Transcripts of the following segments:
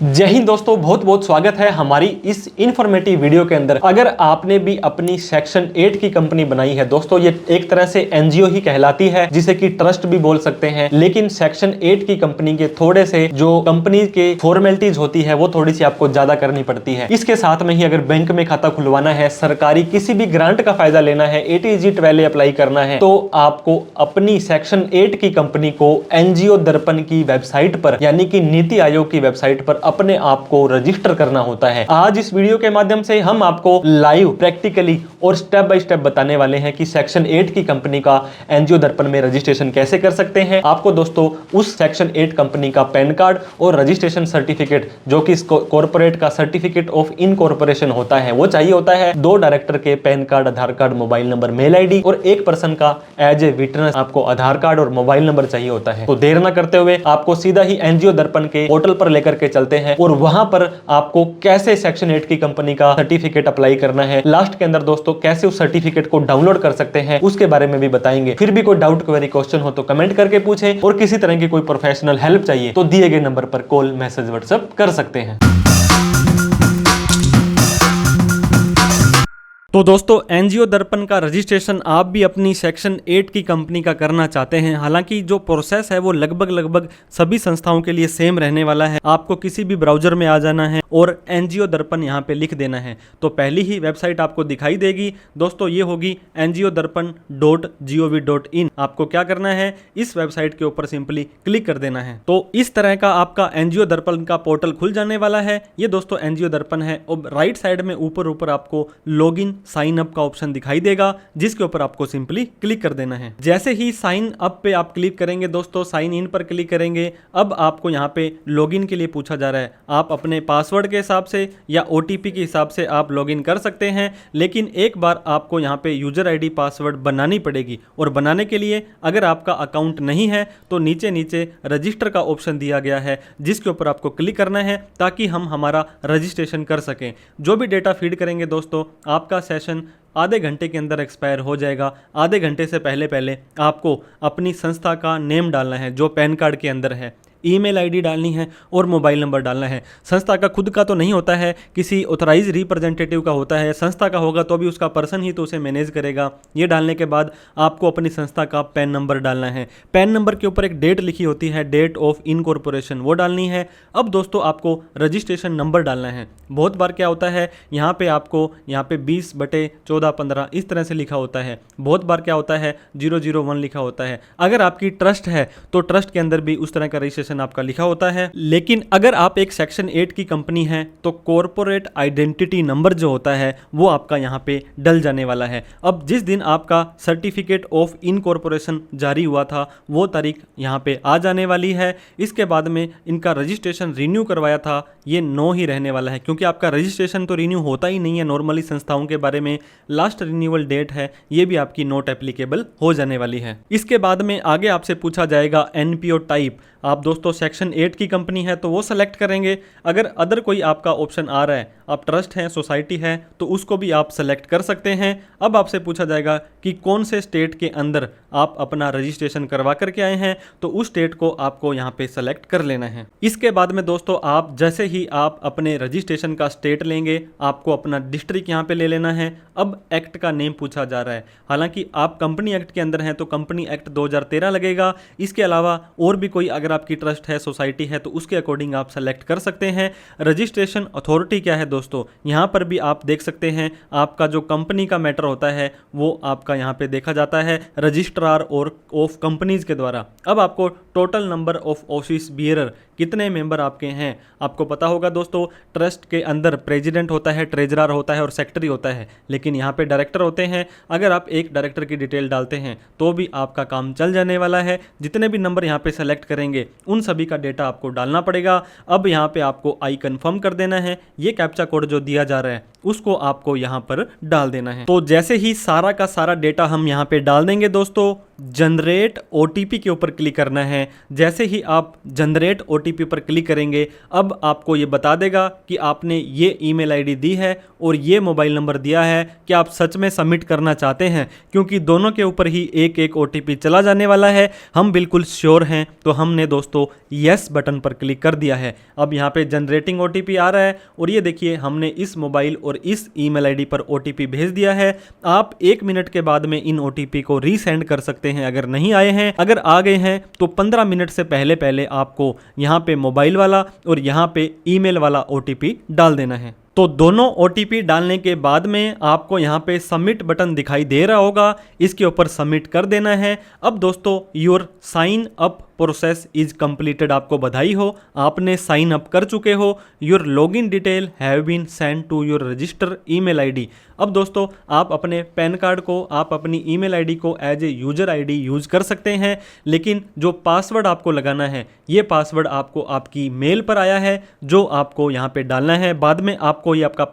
जय हिंद दोस्तों, बहुत बहुत स्वागत है हमारी इस इंफॉर्मेटिव वीडियो के अंदर। अगर आपने भी अपनी सेक्शन 8 की कंपनी बनाई है दोस्तों, ये एक तरह से एनजीओ ही कहलाती है, जिसे कि ट्रस्ट भी बोल सकते हैं। लेकिन सेक्शन 8 की कंपनी के थोड़े से जो कंपनी के फॉर्मेलिटीज होती है वो थोड़ी सी आपको ज्यादा करनी पड़ती है। इसके साथ में ही अगर बैंक में खाता खुलवाना है, सरकारी किसी भी ग्रांट का फायदा लेना है, ATG वाले अप्लाई करना है, तो आपको अपनी सेक्शन 8 की कंपनी को एनजीओ दर्पण की वेबसाइट पर यानी कि नीति आयोग की वेबसाइट पर अपने आप को रजिस्टर करना होता है। आज इस वीडियो के माध्यम से हम आपको लाइव प्रैक्टिकली और स्टेप बाय स्टेप बताने वाले हैं कि सेक्शन 8 की कंपनी का एनजीओ दर्पण में रजिस्ट्रेशन कैसे कर सकते हैं। आपको दोस्तों उस सेक्शन 8 कंपनी का पैन कार्ड और रजिस्ट्रेशन सर्टिफिकेट, जो कि कॉर्पोरेट का सर्टिफिकेट ऑफ इनकॉर्पोरेशन होता है, वो चाहिए होता है। 2 डायरेक्टर के PAN card, Aadhaar card, mobile number, mail ID और एक पर्सन का एज ए विटनेस आपको आधार कार्ड और मोबाइल नंबर चाहिए होता है। तो देर ना करते हुए आपको सीधा ही एनजीओ दर्पण के पोर्टल पर लेकर के चलते हैं और वहां पर आपको कैसे सेक्शन 8 की कंपनी का सर्टिफिकेट अप्लाई करना है, लास्ट के अंदर दोस्तों कैसे उस सर्टिफिकेट को डाउनलोड कर सकते हैं, उसके बारे में भी बताएंगे। फिर भी कोई डाउट, क्वेरी, क्वेश्चन हो तो कमेंट करके पूछें और किसी तरह की कोई प्रोफेशनल हेल्प चाहिए तो दिए गए नंबर पर कॉल, मैसेज, व्हाट्सएप कर सकते हैं। तो दोस्तों एनजीओ दर्पण का रजिस्ट्रेशन आप भी अपनी सेक्शन 8 की कंपनी का करना चाहते हैं। हालांकि जो प्रोसेस है वो लगभग सभी संस्थाओं के लिए सेम रहने वाला है। आपको किसी भी ब्राउजर में आ जाना है और एनजीओ दर्पण यहाँ पे लिख देना है, तो पहली ही वेबसाइट आपको दिखाई देगी दोस्तों, ये होगी NGOdarpan.gov.in। आपको क्या करना है, इस वेबसाइट के ऊपर सिंपली क्लिक कर देना है। तो इस तरह का आपका एनजीओ दर्पण का पोर्टल खुल जाने वाला है। ये दोस्तों एनजीओ दर्पण है और राइट साइड में ऊपर आपको लॉगिन साइन अप का ऑप्शन दिखाई देगा, जिसके ऊपर आपको सिंपली क्लिक कर देना है। जैसे ही साइन अप पे आप क्लिक करेंगे दोस्तों, साइन इन पर क्लिक करेंगे, अब आपको यहाँ पे लॉगिन के लिए पूछा जा रहा है। आप अपने पासवर्ड के हिसाब से या OTP के हिसाब से आप लॉगिन कर सकते हैं, लेकिन एक बार आपको यहाँ पे यूजर ID पासवर्ड बनानी पड़ेगी। और बनाने के लिए अगर आपका अकाउंट नहीं है तो नीचे रजिस्टर का ऑप्शन दिया गया है, जिसके ऊपर आपको क्लिक करना है ताकि हम हमारा रजिस्ट्रेशन कर सकें। जो भी डेटा फीड करेंगे दोस्तों, आपका सेशन आधे घंटे के अंदर एक्सपायर हो जाएगा। आधे घंटे से पहले आपको अपनी संस्था का नेम डालना है जो पैन कार्ड के अंदर है, ईमेल आईडी डालनी है और मोबाइल नंबर डालना है। संस्था का खुद का तो नहीं होता है, किसी ऑथराइज रिप्रेजेंटेटिव का होता है। संस्था का होगा तो भी उसका पर्सन ही तो उसे मैनेज करेगा। ये डालने के बाद आपको अपनी संस्था का पैन नंबर डालना है। पैन नंबर के ऊपर एक डेट लिखी होती है, डेट ऑफ इनकॉर्पोरेशन, वो डालनी है। अब दोस्तों आपको रजिस्ट्रेशन नंबर डालना है। बहुत बार क्या होता है, यहाँ पे आपको 20/1415 इस तरह से लिखा होता है। बहुत बार क्या होता है 001 लिखा होता है। अगर आपकी ट्रस्ट है तो ट्रस्ट के अंदर भी उस तरह का रजिस्ट्रेशन आपका लिखा होता है। लेकिन अगर आप एक सेक्शन 8 की कंपनी है तो कॉर्पोरेट आइडेंटिटी नंबर जो होता है वो आपका यहाँ पे डल जाने वाला है। अब जिस दिन आपका सर्टिफिकेट ऑफ इनकॉर्पोरेशन जारी हुआ था वो तारीख यहाँ पे आ जाने वाली है। इसके बाद में इनका रजिस्ट्रेशन रिन्यू करवाया था, ये 9 ही रहने वाला है, क्योंकि आपका रजिस्ट्रेशन तो रिन्यू होता ही नहीं है नॉर्मली संस्थाओं के बारे में। लास्ट रिन्यूअल डेट है, ये भी आपकी नॉट एप्लीकेबल हो जाने वाली है। इसके बाद में आगे आपसे पूछा जाएगा NPO टाइप। आप दोस्तों सेक्शन 8 की कंपनी है तो वो सेलेक्ट करेंगे। अगर अदर कोई आपका ऑप्शन आ रहा है, आप ट्रस्ट हैं, सोसाइटी है, तो उसको भी आप सेलेक्ट कर सकते हैं। अब आपसे पूछा जाएगा कि कौन से स्टेट के अंदर आप अपना रजिस्ट्रेशन करवा करके आए हैं, तो उस स्टेट को आपको यहाँ पे सेलेक्ट कर लेना है। इसके बाद में दोस्तों आप जैसे ही आप अपने रजिस्ट्रेशन का स्टेट लेंगे, आपको अपना डिस्ट्रिक्ट यहाँ पे ले लेना है। अब एक्ट का नेम पूछा जा रहा है। हालांकि आप कंपनी एक्ट के अंदर हैं तो कंपनी एक्ट 2013 लगेगा। इसके अलावा और भी कोई अगर आपकी ट्रस्ट है, सोसाइटी है, तो उसके अकॉर्डिंग आप सेलेक्ट कर सकते हैं। रजिस्ट्रेशन अथॉरिटी क्या है दोस्तों, यहाँ पर भी आप देख सकते हैं। आपका जो कंपनी का मैटर होता है वो आपका यहाँ पे देखा जाता है रजिस्ट्रार और ऑफ कंपनीज के द्वारा। अब आपको total number of office bearer, कितने मेंबर आपके हैं, आपको पता होगा दोस्तों। ट्रस्ट के अंदर प्रेसिडेंट होता है, ट्रेजरर होता है और सेक्रेटरी होता है, लेकिन यहाँ पे डायरेक्टर होते हैं। अगर आप एक डायरेक्टर की डिटेल डालते हैं तो भी आपका काम चल जाने वाला है। जितने भी नंबर यहाँ पे सेलेक्ट करेंगे उन सभी का डेटा आपको डालना पड़ेगा। अब यहाँ पे आपको आई कंफर्म कर देना है। ये कैप्चा कोड जो दिया जा रहा है उसको आपको यहाँ पर डाल देना है। तो जैसे ही सारा का सारा डेटा हम यहाँ पे डाल देंगे दोस्तों, जनरेट ओटीपी के ऊपर क्लिक करना है। जैसे ही आप जनरेट ओटीपी पर क्लिक करेंगे, अब आपको ये बता देगा कि आपने ये ईमेल आईडी दी है और ये मोबाइल नंबर दिया है कि आप सच में सबमिट करना चाहते हैं, क्योंकि दोनों के ऊपर ही एक एक ओटीपी चला जाने वाला है। हम बिल्कुल श्योर हैं, तो हमने दोस्तों यस बटन पर क्लिक कर दिया है। अब यहाँ पे जनरेटिंग ओटीपी आ रहा है और ये देखिए हमने इस मोबाइल और इस ईमेल आईडी पर ओटीपी भेज दिया है। आप 1 मिनट के बाद में इन ओटीपी को रीसेंड कर सकते हैं अगर नहीं आए हैं। अगर आ गए हैं तो 15 मिनट से पहले पहले आपको यहाँ पे मोबाइल वाला और यहाँ पे ईमेल वाला ओटीपी डाल देना है। तो दोनों ओटीपी डालने के बाद में आपको यहाँ पे सबमिट बटन दिखाई दे रहा होगा, इसके ऊपर सबमिट कर देना है। अब दोस्तों your sign up process is completed, आपको बधाई हो, आपने साइन अप कर चुके हो। Your login detail have been send to your register email ID. अब दोस्तों आप अपने पैन कार्ड को, आप अपनी ईमेल आईडी को as a user ID use कर सकते हैं, लेकिन जो पासवर्ड आपको लगाना है ये पासवर्ड आपको आपकी मेल पर आया है, जो आपको यहाँ पे डालना है। बाद में आपको ये आपका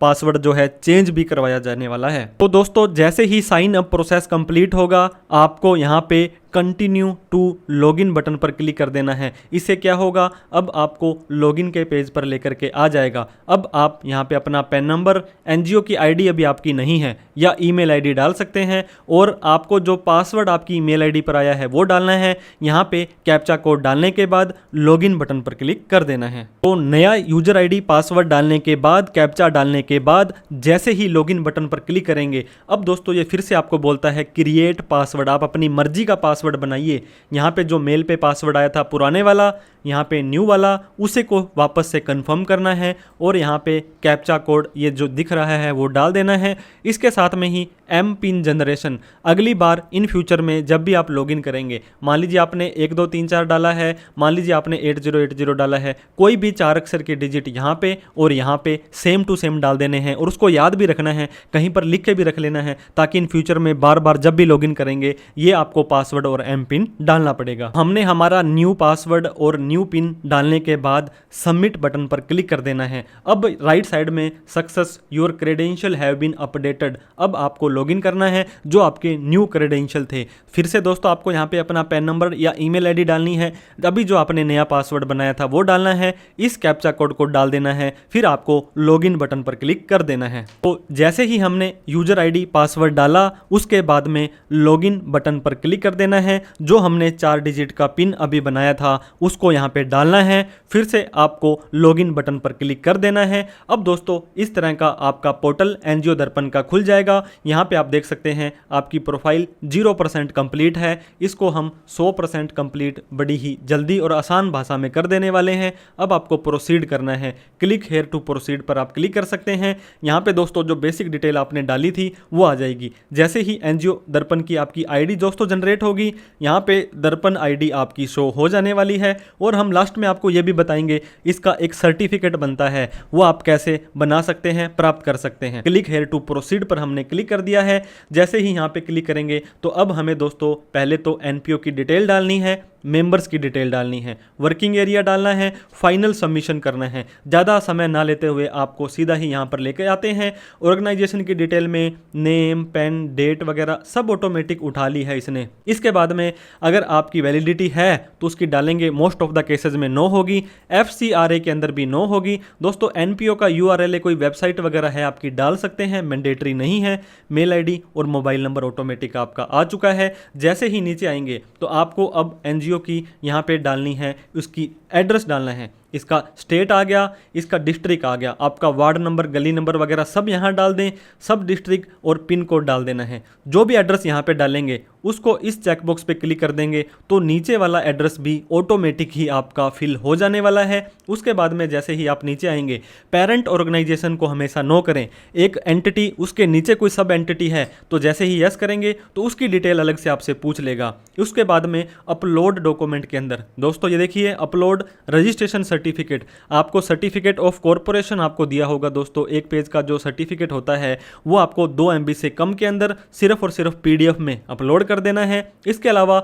पासवर्ड जो है चेंज भी करवाया जाने वाला है। तो दोस्तों जैसे ही साइन अप प्रोसेस कंप्लीट होगा, आपको यहाँ पे कंटिन्यू टू लॉगिन बटन पर क्लिक कर देना है। इससे क्या होगा, अब आपको लॉगिन के पेज पर लेकर के आ जाएगा। अब आप यहाँ पे अपना पैन नंबर, एनजीओ की आईडी अभी आपकी नहीं है या ईमेल आईडी डाल सकते हैं, और आपको जो पासवर्ड आपकी ईमेल आईडी पर आया है वो डालना है। यहाँ पे कैप्चा कोड डालने के बाद लॉगिन बटन पर क्लिक कर देना है। तो नया यूजर आईडी पासवर्ड डालने के बाद, कैप्चा डालने के बाद जैसे ही लॉगिन बटन पर क्लिक करेंगे, अब दोस्तों ये फिर से आपको बोलता है क्रिएट पासवर्ड। आप अपनी मर्जी का पासवर्ड बनाइए। यहाँ पे जो मेल पे पासवर्ड आया था पुराने वाला, यहाँ पे न्यू वाला, उसे को वापस से कंफर्म करना है और यहाँ पे कैप्चा कोड ये जो दिख रहा है वो डाल देना है। इसके साथ में ही एम पिन जनरेशन, अगली बार इन फ्यूचर में जब भी आप लॉगिन करेंगे, मान लीजिए आपने 1 2 3 4 डाला है, मान लीजिए आपने 8080 डाला है, कोई भी 4 अक्षर के डिजिट यहाँ पे और यहाँ पे सेम टू सेम डाल देने हैं और उसको याद भी रखना है, कहीं पर लिख के भी रख लेना है, ताकि इन फ्यूचर में बार बार जब भी लॉगिन करेंगे ये आपको पासवर्ड और एम पिन डालना पड़ेगा। हमने हमारा न्यू पासवर्ड और न्यू पिन डालने के बाद सबमिट बटन पर क्लिक कर देना है। अब राइट साइड में success your credential have been updated, अब आपको लॉगिन करना है जो आपके न्यू क्रेडेंशियल थे। फिर से दोस्तों आपको यहाँ पे अपना पैन नंबर या ईमेल आईडी डालनी है, अभी जो आपने नया पासवर्ड बनाया था वो डालना है, इस कैप्चा कोड को डाल देना है, फिर आपको लॉगिन बटन पर क्लिक कर देना है। तो जैसे ही हमने यूजर आईडी पासवर्ड डाला, उसके बाद में लॉगिन बटन पर क्लिक कर देना है। जो हमने 4 डिजिट का पिन अभी बनाया था उसको यहाँ पे डालना है, फिर से आपको लॉगिन बटन पर क्लिक कर देना है। अब दोस्तों इस तरह का आपका पोर्टल एनजीओ दर्पण का खुल जाएगा। यहाँ पे आप देख सकते हैं आपकी प्रोफाइल 0% कंप्लीट है, इसको हम 100% कंप्लीट बड़ी ही जल्दी और आसान भाषा में कर देने वाले हैं। अब आपको प्रोसीड करना है, क्लिक हेयर टू प्रोसीड पर आप क्लिक कर सकते हैं। यहाँ पे दोस्तों जो बेसिक डिटेल आपने डाली थी वो आ जाएगी। जैसे ही एनजीओ दर्पण की आपकी आईडी दोस्तों जनरेट होगी, यहाँ पे दर्पण आईडी आपकी शो हो जाने वाली है और हम लास्ट में आपको ये भी बताएंगे इसका एक सर्टिफिकेट बनता है, वो आप कैसे बना सकते हैं, प्राप्त कर सकते हैं। क्लिक हेयर टू प्रोसीड पर हमने क्लिक कर दिया है। जैसे ही यहाँ पे क्लिक करेंगे तो अब हमें दोस्तों पहले तो एनपीओ की डिटेल डालनी है, मेंबर्स की डिटेल डालनी है, वर्किंग एरिया डालना है, फाइनल सबमिशन करना है। ज़्यादा समय ना लेते हुए आपको सीधा ही यहाँ पर लेके आते हैं। ऑर्गेनाइजेशन की डिटेल में नेम, पेन, डेट वगैरह सब ऑटोमेटिक उठा ली है इसने। इसके बाद में अगर आपकी वैलिडिटी है तो उसकी डालेंगे, मोस्ट ऑफ द केसेस में नो होगी, FCRA के अंदर भी नो होगी। दोस्तों एनपीओ का URL कोई वेबसाइट वगैरह है आपकी डाल सकते हैं, मैंडेटरी नहीं है। मेल आईडी और मोबाइल नंबर ऑटोमेटिक आपका आ चुका है। जैसे ही नीचे आएंगे तो आपको अब एनजीओ की यहाँ पे डालनी है, उसकी एड्रेस डालना है। इसका स्टेट आ गया, इसका डिस्ट्रिक्ट आ गया, आपका वार्ड नंबर, गली नंबर वगैरह सब यहाँ डाल दें, सब डिस्ट्रिक्ट और पिन कोड डाल देना है। जो भी एड्रेस यहाँ पे डालेंगे उसको इस चेकबॉक्स पे क्लिक कर देंगे तो नीचे वाला एड्रेस भी ऑटोमेटिक ही आपका फिल हो जाने वाला है। उसके बाद में जैसे ही आप नीचे आएंगे, पेरेंट ऑर्गेनाइजेशन को हमेशा नो करें। एक एंटिटी, उसके नीचे कोई सब एंटिटी है तो जैसे ही यस करेंगे तो उसकी डिटेल अलग से आपसे पूछ लेगा। उसके बाद में अपलोड डॉक्यूमेंट के अंदर दोस्तों ये देखिए अपलोड रजिस्ट्रेशन सर्टिफिकेट, आपको सर्टिफिकेट ऑफ कॉर्पोरेशन आपको दिया होगा दोस्तों। एक पेज का जो सर्टिफिकेट होता है वो आपको 2 MB से कम के अंदर सिर्फ और सिर्फ PDF में अपलोड कर देना है। इसके अलावा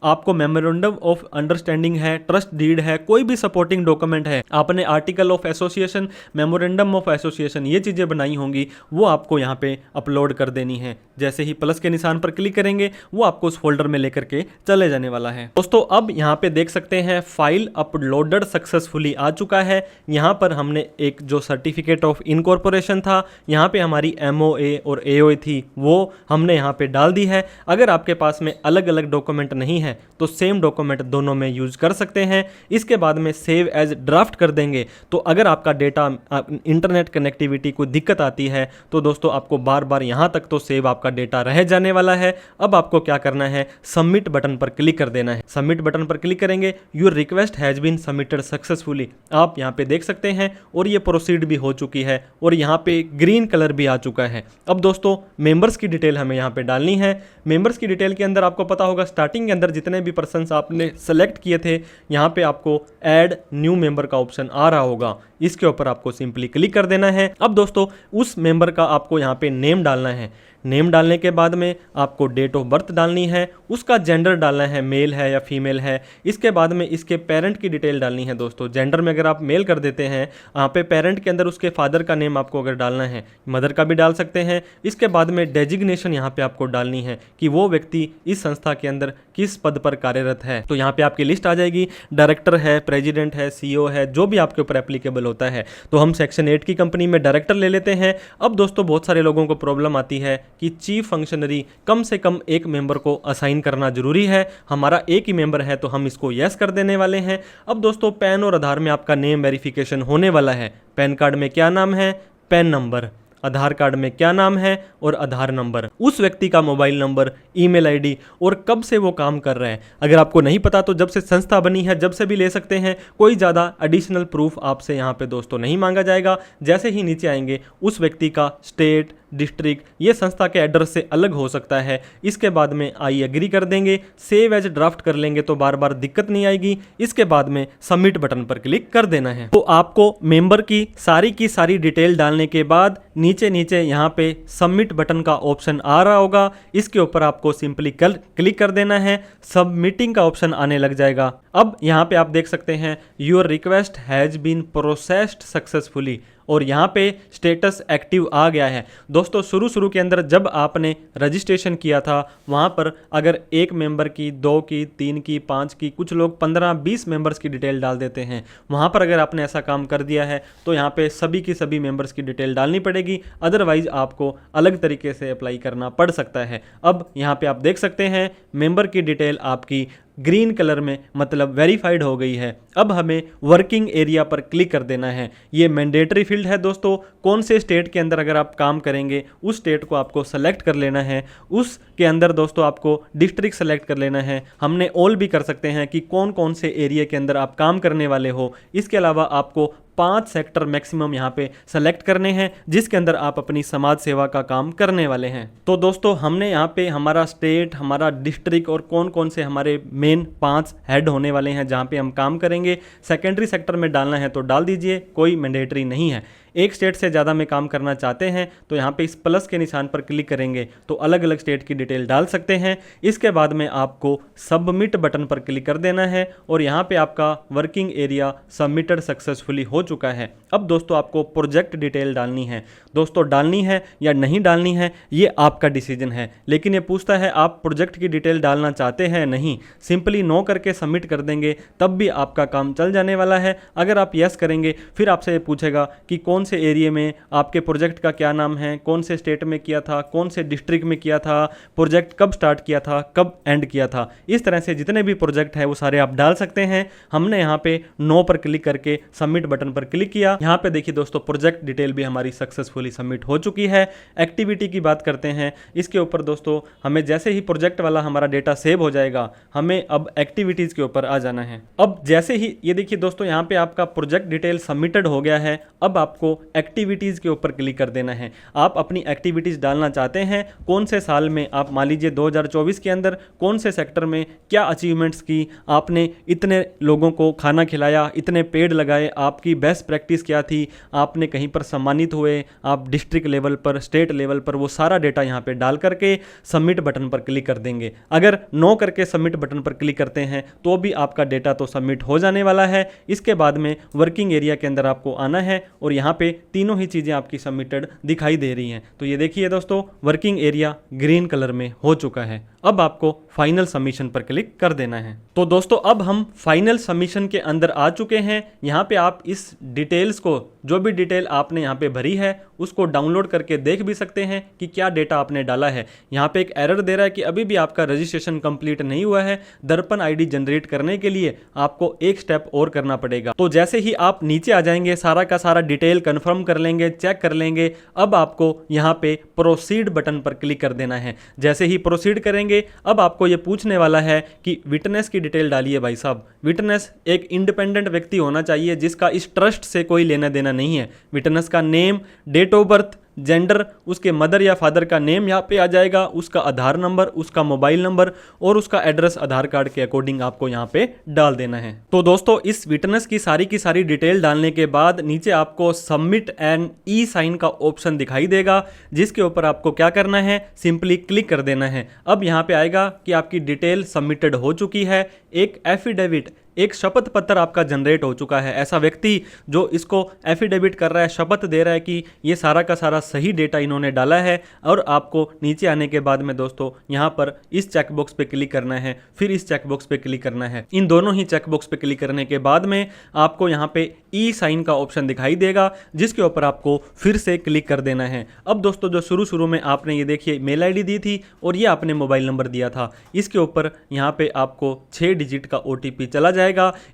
आपको मेमोरेंडम ऑफ अंडरस्टैंडिंग है, ट्रस्ट डीड है, कोई भी सपोर्टिंग डॉक्यूमेंट है, आपने article of association, memorandum of association ये चीज़ें बनाई होंगी, वो आपको यहाँ पे अपलोड कर देनी है। जैसे ही प्लस के निशान पर क्लिक करेंगे वो आपको उस फोल्डर में लेकर के चले जाने वाला है। दोस्तों अब यहाँ पे देख सकते हैं फाइल अपलोडेड सक्सेसफुली आ चुका है। यहाँ पर हमने एक जो सर्टिफिकेट ऑफ इनकॉर्पोरेशन था, यहाँ पे हमारी MOA और AOA थी, वो हमने यहाँ पे डाल दी है। अगर आपके पास में अलग अलग डॉक्यूमेंट नहीं है तो सेम डॉक्यूमेंट दोनों में यूज कर सकते हैं। इसके बाद में सेव एज ड्राफ्ट कर देंगे। तो अगर आपका डेटा इंटरनेट कनेक्टिविटी को दिक्कत आती है तो दोस्तों आपको बार बार यहाँ तक तो सेव आपका डेटा रह जाने वाला है। अब आपको क्या करना है, सबमिट बटन पर क्लिक कर देना है। सबमिट बटन पर क्लिक करेंगे, your request has been submitted successfully, आप यहाँ पे देख सकते हैं, और ये प्रोसीड भी हो चुकी है और यहाँ पे ग्रीन कलर भी आ चुका है। अब दोस्तों मेंबर्स की डिटेल हमें यहाँ पे डालनी है। मेंबर्स की डिटेल के अंदर आपको पता होगा स्टार्टिंग के अंदर जितने भी पर्सन्स आपने सेलेक्ट किए थे, यहाँ पे आपको ऐड न्यू मेंबर का ऑप्शन आ रहा होगा, इसके ऊपर आपको सिंपली क्लिक कर देना है। अब दोस्तों उस मेंबर का आपको यहाँ पे नेम डालना है। नेम डालने के बाद में आपको डेट ऑफ बर्थ डालनी है, उसका जेंडर डालना है, मेल है या फीमेल है। इसके बाद में इसके पेरेंट की डिटेल डालनी है। दोस्तों जेंडर में अगर आप मेल कर देते हैं, यहाँ पे पेरेंट के अंदर उसके फादर का नेम आपको अगर डालना है, मदर का भी डाल सकते हैं। इसके बाद में डेजिग्नेशन यहाँ पे आपको डालनी है कि वो व्यक्ति इस संस्था के अंदर किस पद पर कार्यरत है। तो यहाँ पे आपकी लिस्ट आ जाएगी, डायरेक्टर है, प्रेसिडेंट है, CEO है, जो भी आपके ऊपर एप्लीकेबल होता है। तो हम सेक्शन 8 की कंपनी में डायरेक्टर ले लेते हैं। अब दोस्तों बहुत सारे लोगों को प्रॉब्लम आती है कि चीफ फंक्शनरी कम से कम एक मेंबर को असाइन करना जरूरी है। हमारा एक ही मेंबर है तो हम इसको यस कर देने वाले हैं। अब दोस्तों पैन और आधार में आपका नेम वेरिफिकेशन होने वाला है। पैन कार्ड में क्या नाम है, पैन नंबर, आधार कार्ड में क्या नाम है और आधार नंबर, उस व्यक्ति का मोबाइल नंबर, ईमेल आईडी और कब से वो काम कर रहे हैं। अगर आपको नहीं पता तो जब से संस्था बनी है जब से भी ले सकते हैं, कोई ज़्यादा एडिशनल प्रूफ आपसे यहाँ पे दोस्तों नहीं मांगा जाएगा। जैसे ही नीचे आएंगे उस व्यक्ति का स्टेट, डिस्ट्रिक्ट, ये संस्था के एड्रेस से अलग हो सकता है। इसके बाद में आई एग्री कर देंगे, सेव एज ड्राफ्ट कर लेंगे तो बार बार दिक्कत नहीं आएगी। इसके बाद में सबमिट बटन पर क्लिक कर देना है। तो आपको मेंबर की सारी डिटेल डालने के बाद नीचे नीचे यहाँ पे सबमिट बटन का ऑप्शन आ रहा होगा, इसके ऊपर आपको सिंपली क्लिक कर देना है। सबमिटिंग का ऑप्शन आने लग जाएगा। अब यहाँ पे आप देख सकते हैं your request has been processed successfully और यहाँ पे स्टेटस एक्टिव आ गया है। दोस्तों शुरू के अंदर जब आपने रजिस्ट्रेशन किया था वहाँ पर अगर एक मेंबर की, 2 की, 3 की, 5 की, कुछ लोग 15-20 मेंबर्स की डिटेल डाल देते हैं, वहाँ पर अगर आपने ऐसा काम कर दिया है तो यहाँ पे सभी की सभी मेंबर्स की डिटेल डालनी पड़ेगी, अदरवाइज आपको अलग तरीके से अप्लाई करना पड़ सकता है। अब यहाँ पे आप देख सकते हैं मेंबर की डिटेल आपकी ग्रीन कलर में मतलब वेरीफाइड हो गई है। अब हमें वर्किंग एरिया पर क्लिक कर देना है। ये मैंडेटरी फील्ड है दोस्तों, कौन से स्टेट के अंदर अगर आप काम करेंगे उस स्टेट को आपको सेलेक्ट कर लेना है। उसके अंदर दोस्तों आपको डिस्ट्रिक्ट सेलेक्ट कर लेना है। हमने ऑल भी कर सकते हैं कि कौन कौन से एरिया के अंदर आप काम करने वाले हो। इसके अलावा आपको 5 सेक्टर मैक्सिमम यहाँ पे सेलेक्ट करने हैं जिसके अंदर आप अपनी समाज सेवा का काम करने वाले हैं। तो दोस्तों हमने यहाँ पे हमारा स्टेट, हमारा डिस्ट्रिक्ट और कौन कौन से हमारे मेन 5 हेड होने वाले हैं जहाँ पे हम काम करेंगे, सेकेंडरी सेक्टर में डालना है तो डाल दीजिए, कोई मैंडेटरी नहीं है। एक स्टेट से ज़्यादा में काम करना चाहते हैं तो यहाँ पे इस प्लस के निशान पर क्लिक करेंगे तो अलग अलग स्टेट की डिटेल डाल सकते हैं। इसके बाद में आपको सबमिट बटन पर क्लिक कर देना है और यहाँ पे आपका वर्किंग एरिया सबमिटेड सक्सेसफुली हो चुका है। अब दोस्तों आपको प्रोजेक्ट डिटेल डालनी है। दोस्तों डालनी है या नहीं डालनी है ये आपका डिसीजन है, लेकिन ये पूछता है आप प्रोजेक्ट की डिटेल डालना चाहते हैं नहीं, सिंपली नो करके सबमिट कर देंगे तब भी आपका काम चल जाने वाला है। अगर आप यस करेंगे फिर आपसे ये पूछेगा कि कौन से एरिया में आपके प्रोजेक्ट का क्या नाम है, कौन से स्टेट में किया था, कौन से डिस्ट्रिक्ट में किया था, प्रोजेक्ट कब स्टार्ट किया था, कब एंड किया था। इस तरह से जितने भी प्रोजेक्ट है वो सारे आप डाल सकते हैं। हमने यहाँ पे नो पर क्लिक करके सबमिट बटन पर क्लिक किया। यहाँ पे देखिए दोस्तों प्रोजेक्ट डिटेल भी हमारी सक्सेसफुली सबमिट हो चुकी है। एक्टिविटी की बात करते हैं, इसके ऊपर दोस्तों हमें जैसे ही प्रोजेक्ट वाला हमारा डेटा सेव हो जाएगा हमें अब एक्टिविटीज के ऊपर आ जाना है। अब जैसे ही ये देखिए दोस्तों यहाँ पे आपका प्रोजेक्ट डिटेल सबमिटेड हो गया है। अब आपको आपको एक्टिविटीज़ के ऊपर क्लिक कर देना है। आप अपनी एक्टिविटीज़ डालना चाहते हैं, कौन से साल में, आप मान लीजिए 2024 के अंदर कौन से सेक्टर में क्या अचीवमेंट्स की, आपने इतने लोगों को खाना खिलाया, इतने पेड़ लगाए, आपकी बेस्ट प्रैक्टिस क्या थी, आपने कहीं पर सम्मानित हुए, आप डिस्ट्रिक्ट लेवल पर, स्टेट लेवल पर, वो सारा डेटा यहाँ पे डाल करके सबमिट बटन पर क्लिक कर देंगे। अगर नो करके सबमिट बटन पर क्लिक करते हैं तो भी आपका डेटा तो सबमिट हो जाने वाला है। इसके बाद में वर्किंग एरिया के अंदर आपको आना है और यहाँ पे तीनों ही चीज़ें आपकी सबमिटेड दिखाई दे रही हैं। तो ये देखिए दोस्तों, वर्किंग एरिया ग्रीन कलर में हो चुका है। अब आपको फाइनल सबमिशन पर क्लिक कर देना है। तो दोस्तों अब हम फाइनल सबमिशन के अंदर आ चुके हैं। यहाँ पे आप इस डिटेल्स को, जो भी डिटेल आपने यहाँ पे भरी है उसको डाउनलोड करके देख भी सकते हैं कि क्या डेटा आपने डाला है। यहाँ पे एक एरर दे रहा है कि अभी भी आपका रजिस्ट्रेशन कंप्लीट नहीं हुआ है। दर्पण आईडी जनरेट करने के लिए आपको एक स्टेप और करना पड़ेगा। तो जैसे ही आप नीचे आ जाएंगे, सारा का सारा डिटेल कंफर्म कर लेंगे, चेक कर लेंगे, अब आपको यहाँ पे प्रोसीड बटन पर क्लिक कर देना है। जैसे ही प्रोसीड करेंगे अब आपको ये पूछने वाला है कि विटनेस की डिटेल डालिए भाई साहब। विटनेस एक इंडिपेंडेंट व्यक्ति होना चाहिए जिसका इस ट्रस्ट से कोई लेना देना नहीं है। विटनेस का name, date of birth, gender, उसके मदर या फादर का नेम यहाँ पे आ जाएगा, उसका आधार नंबर, उसका मोबाइल नंबर और उसका एड्रेस आधार कार्ड के अकॉर्डिंग आपको यहाँ पे डाल देना है। तो दोस्तों इस विटनेस की सारी डिटेल डालने के बाद नीचे आपको सबमिट एंड ई साइन का ऑप्शन दिखाई देगा, जिसके ऊपर आपको क्या करना है, सिंपली क्लिक कर देना है। अब यहाँ पे आएगा कि आपकी डिटेल सबमिटेड हो चुकी है। एक एफिडेविट, एक शपथ पत्र आपका जनरेट हो चुका है। ऐसा व्यक्ति जो इसको एफिडेविट कर रहा है, शपथ दे रहा है कि ये सारा का सारा सही डेटा इन्होंने डाला है। और आपको नीचे आने के बाद में दोस्तों यहाँ पर इस चेकबॉक्स पे क्लिक करना है, फिर इस चेकबॉक्स पे क्लिक करना है। इन दोनों ही चेकबॉक्स पे क्लिक करने के बाद में आपको यहाँ पे ई साइन का ऑप्शन दिखाई देगा, जिसके ऊपर आपको फिर से क्लिक कर देना है। अब दोस्तों जो शुरू में आपने ये देखिए मेल आईडी दी थी और ये आपने मोबाइल नंबर दिया था, इसके ऊपर यहाँ पे आपको 6 डिजिट का ओटीपी चला जाएगा।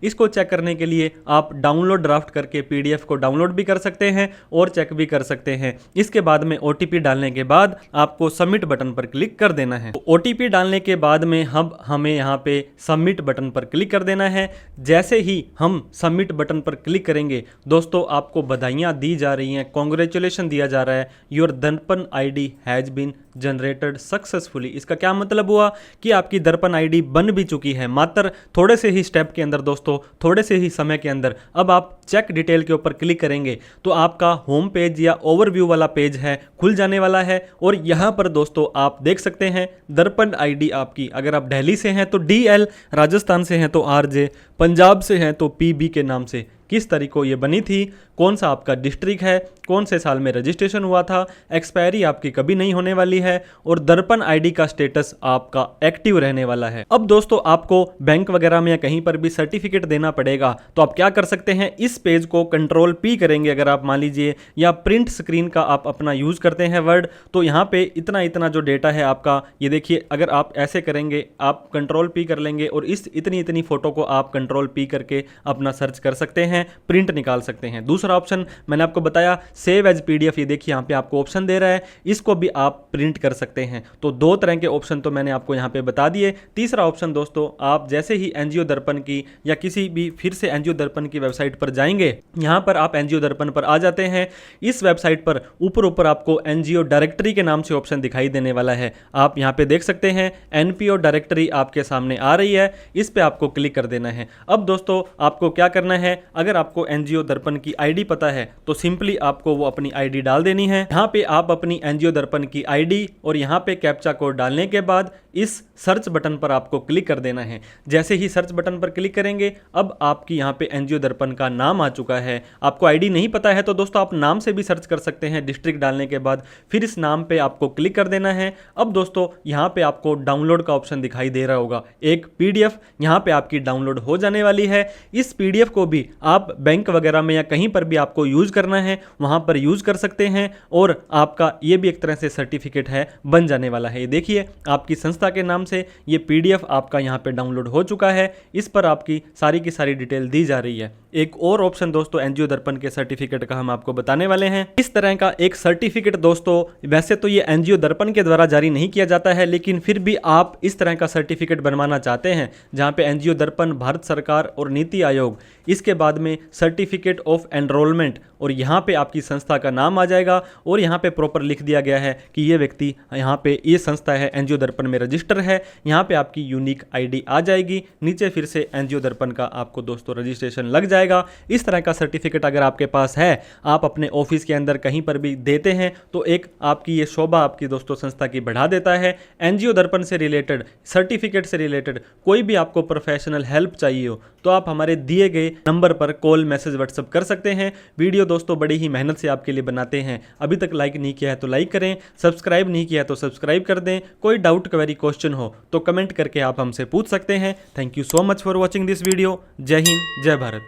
इसको चेक करने के लिए आप डाउनलोड ड्राफ्ट करके पीडीएफ को डाउनलोड भी कर सकते हैं और चेक भी कर सकते हैं। इसके बाद में ओटीपी डालने के बाद आपको सबमिट बटन पर क्लिक कर देना है। ओटीपी डालने के बाद में हमें यहाँ पे सबमिट बटन पर क्लिक कर देना है। जैसे ही हम सबमिट बटन पर क्लिक करेंगे दोस्तों आपको बधाइयां दी जा रही हैं, कॉन्ग्रेचुलेशन दिया जा रहा है, your Darpan ID has been generated successfully. इसका क्या मतलब हुआ कि आपकी दर्पण आईडी बन भी चुकी है। मात्र थोड़े से ही स्टेप के अंदर दोस्तों, थोड़े से ही समय के अंदर अब आप चेक डिटेल के ऊपर क्लिक करेंगे तो आपका होम पेज या ओवरव्यू वाला पेज है खुल जाने वाला है। और यहाँ पर दोस्तों आप देख सकते हैं दर्पण आईडी आपकी, अगर आप दिल्ली से हैं तो DL, राजस्थान से हैं तो RJ, पंजाब से हैं तो PB के नाम से किस तारीख को ये बनी थी, कौन सा आपका डिस्ट्रिक्ट है, कौन से साल में रजिस्ट्रेशन हुआ था, एक्सपायरी आपकी कभी नहीं होने वाली है और दर्पण आईडी का स्टेटस आपका एक्टिव रहने वाला है। अब दोस्तों आपको बैंक वगैरह में या कहीं पर भी सर्टिफिकेट देना पड़ेगा तो आप क्या कर सकते हैं, इस पेज को Ctrl+P करेंगे अगर आप मान लीजिए, या प्रिंट स्क्रीन का आप अपना यूज करते हैं वर्ड, तो यहाँ पे इतना जो डेटा है आपका, ये देखिए अगर आप ऐसे करेंगे, आप Ctrl+P कर लेंगे और इस इतनी फोटो को आप Ctrl+P करके अपना सर्च कर सकते हैं, प्रिंट निकाल सकते हैं। दूसरा ऑप्शन मैंने आपको बताया सेव एज पीडीएफ, ये देखिए यहाँ पे आपको ऑप्शन दे रहा है, इसको भी आप प्रिंट कर सकते हैं। तो 2 तरह के ऑप्शन तो मैंने आपको यहाँ पे बता दिए। तीसरा ऑप्शन दोस्तों, आप जैसे ही एनजीओ दर्पण की या किसी भी फिर से एनजीओ दर्पण की वेबसाइट पर जाएंगे, यहाँ पर आप एनजीओ दर्पण पर आ जाते हैं। इस वेबसाइट पर ऊपर आपको एनजीओ डायरेक्टरी के नाम से ऑप्शन दिखाई देने वाला है। आप यहाँ पे देख सकते हैं एनपीओ डायरेक्टरी आपके सामने आ रही है, इस पे आपको क्लिक कर देना है। अब दोस्तों आपको क्या करना है, अगर आपको एनजीओ दर्पण की आईडी पता है तो सिंपली आपको वो अपनी आईडी डाल देनी है। यहाँ पे आप अपनी एनजीओ दर्पण की आईडी और यहाँ पे कैप्चा कोड डालने के बाद इस सर्च बटन पर आपको क्लिक कर देना है। जैसे ही सर्च बटन पर क्लिक करेंगे अब आपकी यहाँ पे एनजीओ दर्पण का नाम आ चुका है। आपको आईडी नहीं पता है तो दोस्तों आप नाम से भी सर्च कर सकते हैं, डिस्ट्रिक्ट डालने के बाद फिर इस नाम पे आपको क्लिक कर देना है। अब दोस्तों यहाँ पे आपको डाउनलोड का ऑप्शन दिखाई दे रहा होगा, एक पीडीएफ यहाँ पे आपकी डाउनलोड हो जाने वाली है। इस पीडीएफ को भी आप बैंक वगैरह में या कहीं पर भी आपको यूज करना है वहां पर यूज कर सकते हैं और आपका ये भी एक तरह से सर्टिफिकेट है बन जाने वाला है। ये देखिए आपकी संस्था के नाम से ये पीडीएफ आपका यहाँ पे डाउनलोड हो चुका है, इस पर आपकी सारी की सारी डिटेल दी जा रही है। एक और ऑप्शन दोस्तों एनजीओ दर्पण के सर्टिफिकेट का हम आपको बताने वाले हैं। इस तरह का एक सर्टिफिकेट दोस्तों, वैसे तो ये एनजीओ दर्पण के द्वारा जारी नहीं किया जाता है, लेकिन फिर भी आप इस तरह का सर्टिफिकेट बनवाना चाहते हैं जहां पे एनजीओ दर्पण, भारत सरकार और नीति आयोग, इसके बाद में सर्टिफिकेट ऑफ एनरोलमेंट और यहाँ पे आपकी संस्था का नाम आ जाएगा और यहाँ पे प्रॉपर लिख दिया गया है कि ये व्यक्ति यहाँ पे ये संस्था है एनजीओ दर्पण में रजिस्टर है। यहाँ पे आपकी यूनिक आईडी आ जाएगी, नीचे फिर से एनजीओ दर्पण का आपको दोस्तों रजिस्ट्रेशन लग जाएगा। इस तरह का सर्टिफिकेट अगर आपके पास है, आप अपने ऑफिस के अंदर कहीं पर भी देते हैं तो एक आपकी ये शोभा आपकी दोस्तों संस्था की बढ़ा देता है। एनजीओ दर्पण से रिलेटेड, सर्टिफिकेट से रिलेटेड कोई भी आपको प्रोफेशनल हेल्प चाहिए हो तो आप हमारे दिए गए नंबर पर कॉल, मैसेज, व्हाट्सएप कर सकते हैं। वीडियो दोस्तों बड़ी ही मेहनत से आपके लिए बनाते हैं। अभी तक लाइक नहीं किया है तो लाइक करें, सब्सक्राइब नहीं किया है तो सब्सक्राइब कर दें। कोई डाउट, क्वेरी, क्वेश्चन हो तो कमेंट करके आप हमसे पूछ सकते हैं। Thank you so much for watching this video. जय हिंद, जय भारत।